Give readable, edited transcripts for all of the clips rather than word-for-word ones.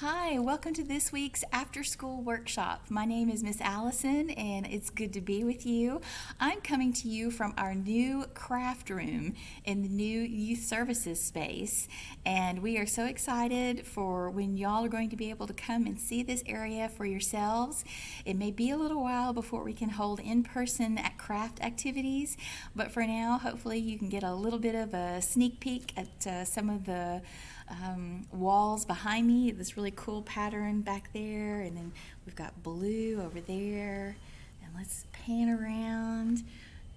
Hi, welcome to this week's after school workshop. My name is Miss Alyson and it's good to be with you. I'm coming to you from our new craft room in the new youth services space, and we are so excited for when y'all are going to be able to come and see this area for yourselves. It may be a little while before we can hold in-person craft activities, but for now, hopefully you can get a little bit of a sneak peek at some of the walls behind me, this really cool pattern back there, and then we've got blue over there. And let's pan around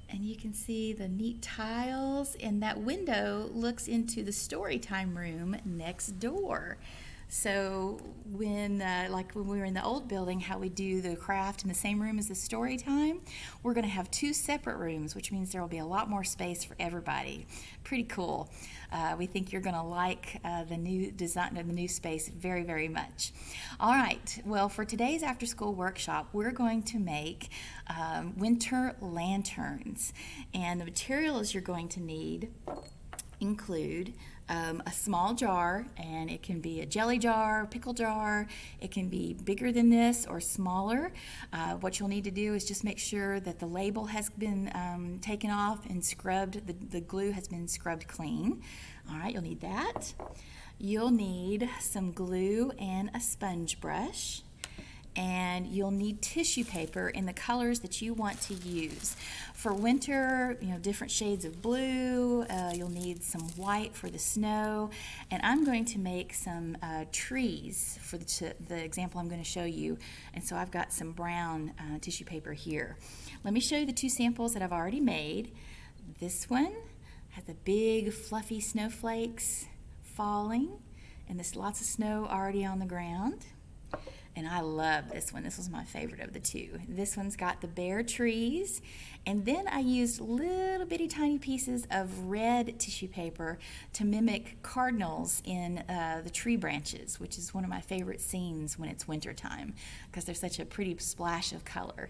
and you can see the neat tiles, and that window looks into the story time room next door. So like when we were in the old building, how we do the craft in the same room as the story time, we're going to have two separate rooms, which means there will be a lot more space for everybody. Pretty cool. We think you're going to like the new design of the new space very, very much. All right. Well, for today's after-school workshop, we're going to make winter lanterns, and the materials you're going to need include a small jar, and it can be a jelly jar, pickle jar. It can be bigger than this or smaller. What you'll need to do is just make sure that the label has been taken off and scrubbed. The glue has been scrubbed clean. All right, you'll need that. You'll need some glue and a sponge brush. And you'll need tissue paper in the colors that you want to use. For winter, different shades of blue. You'll need some white for the snow. And I'm going to make some trees for the example I'm going to show you. And so I've got some brown tissue paper here. Let me show you the two samples that I've already made. This one has the big fluffy snowflakes falling, and there's lots of snow already on the ground. And I love this one. This was my favorite of the two. This one's got the bare trees. And then I used little bitty tiny pieces of red tissue paper to mimic cardinals in the tree branches, which is one of my favorite scenes when it's wintertime because there's such a pretty splash of color.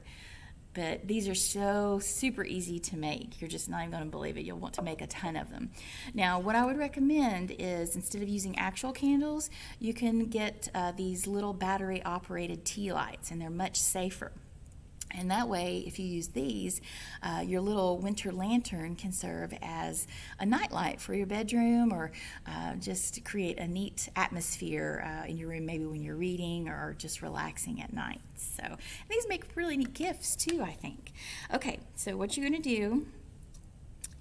But these are so super easy to make. You're just not even going to believe it. You'll want to make a ton of them. Now, what I would recommend is instead of using actual candles, you can get these little battery-operated tea lights, and they're much safer. And that way, if you use these, your little winter lantern can serve as a nightlight for your bedroom, or just to create a neat atmosphere in your room, maybe when you're reading or just relaxing at night. So these make really neat gifts too, I think. Okay, so what you're going to do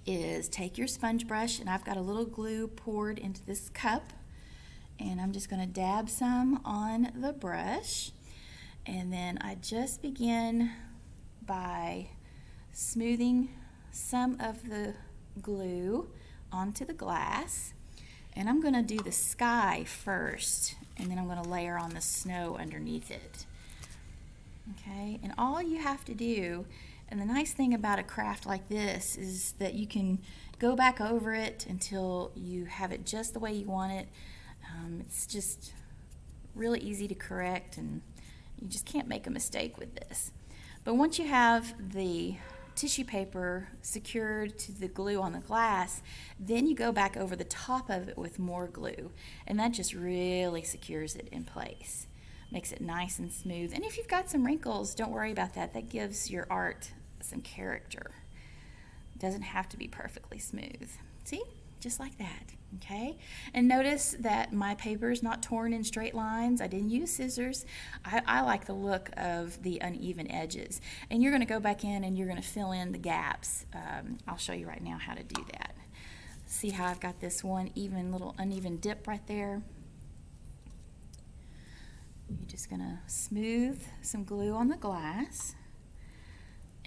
is take your sponge brush, and I've got a little glue poured into this cup, and I'm just going to dab some on the brush. And then I just begin by smoothing some of the glue onto the glass. And I'm going to do the sky first, and then I'm going to layer on the snow underneath it. Okay, and all you have to do, and the nice thing about a craft like this is that you can go back over it until you have it just the way you want it. It's just really easy to correct, and you just can't make a mistake with this. But once you have the tissue paper secured to the glue on the glass, then you go back over the top of it with more glue, and that just really secures it in place. Makes it nice and smooth. And if you've got some wrinkles, don't worry about that. That gives your art some character. It doesn't have to be perfectly smooth. See? Just like that. Okay, and notice that my paper is not torn in straight lines. I didn't use scissors. I like the look of the uneven edges, and you're going to go back in and you're going to fill in the gaps. I'll show you right now how to do that. See how I've got this one little uneven dip right there? You're just going to smooth some glue on the glass,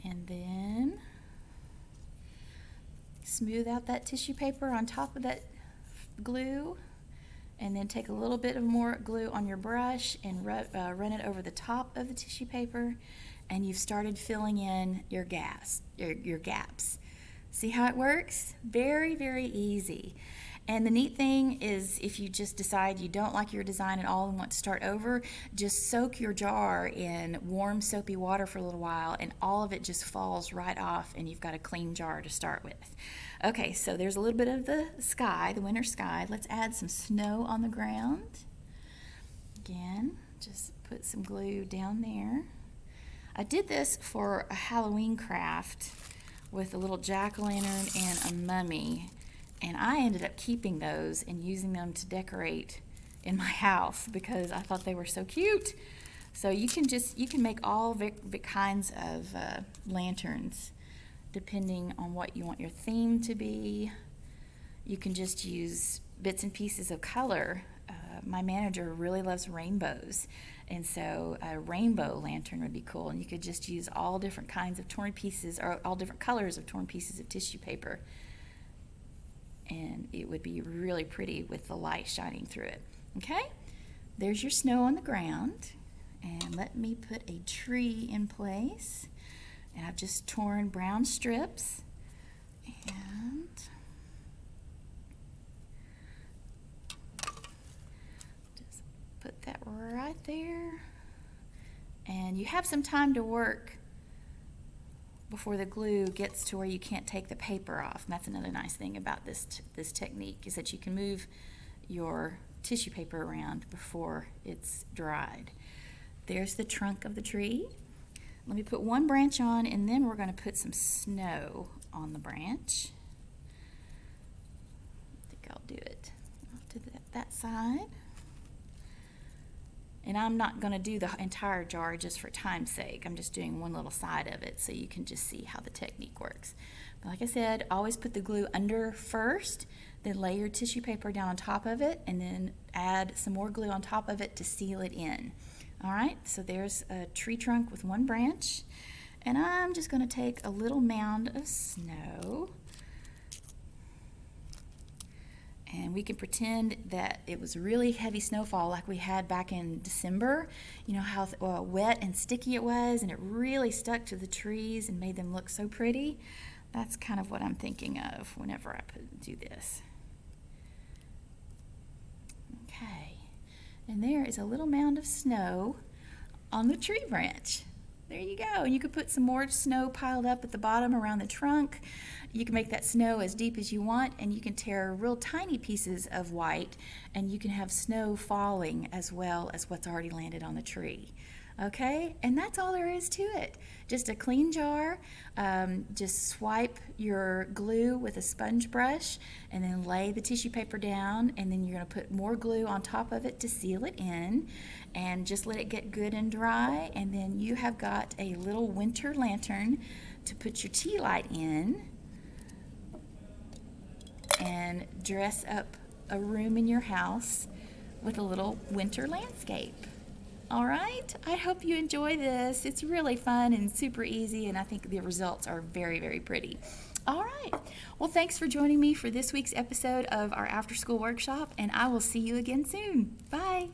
and then smooth out that tissue paper on top of that glue, and then take a little bit of more glue on your brush and run it over the top of the tissue paper, and you've started filling in your gaps. See how it works? Very, very easy. And the neat thing is, if you just decide you don't like your design at all and want to start over, just soak your jar in warm soapy water for a little while, and all of it just falls right off, and you've got a clean jar to start with. Okay, so there's a little bit of the sky, the winter sky. Let's add some snow on the ground. Again, just put some glue down there. I did this for a Halloween craft with a little jack-o'-lantern and a mummy, and I ended up keeping those and using them to decorate in my house because I thought they were so cute. So you can make all kinds of lanterns depending on what you want your theme to be. You can just use bits and pieces of color. My manager really loves rainbows, and so a rainbow lantern would be cool, and you could just use all different kinds of torn pieces, or all different colors of torn pieces of tissue paper, and it would be really pretty with the light shining through it. Okay, there's your snow on the ground, and let me put a tree in place, and I've just torn brown strips, and put that right there. And you have some time to work before the glue gets to where you can't take the paper off. And that's another nice thing about this technique, is that you can move your tissue paper around before it's dried. There's the trunk of the tree. Let me put one branch on, and then we're going to put some snow on the branch. I think I'll do it off to that side. And I'm not going to do the entire jar just for time's sake. I'm just doing one little side of it so you can just see how the technique works. But like I said, always put the glue under first, then lay your tissue paper down on top of it, and then add some more glue on top of it to seal it in. All right, so there's a tree trunk with one branch, and I'm just going to take a little mound of snow, and we can pretend that it was really heavy snowfall like we had back in December. You know how wet and sticky it was, and it really stuck to the trees and made them look so pretty. That's kind of what I'm thinking of whenever I do this. Okay, and there is a little mound of snow on the tree branch. There you go. And you could put some more snow piled up at the bottom around the trunk. You can make that snow as deep as you want, and you can tear real tiny pieces of white, and you can have snow falling as well as what's already landed on the tree. Okay, and that's all there is to it. Just a clean jar. Just swipe your glue with a sponge brush, and then lay the tissue paper down, and then you're going to put more glue on top of it to seal it in, and just let it get good and dry, and then you have got a little winter lantern to put your tea light in and dress up a room in your house with a little winter landscape. All right, I hope you enjoy this. It's really fun and super easy, and I think the results are very, very pretty. All right, well, thanks for joining me for this week's episode of our after school workshop, and I will see you again soon. Bye.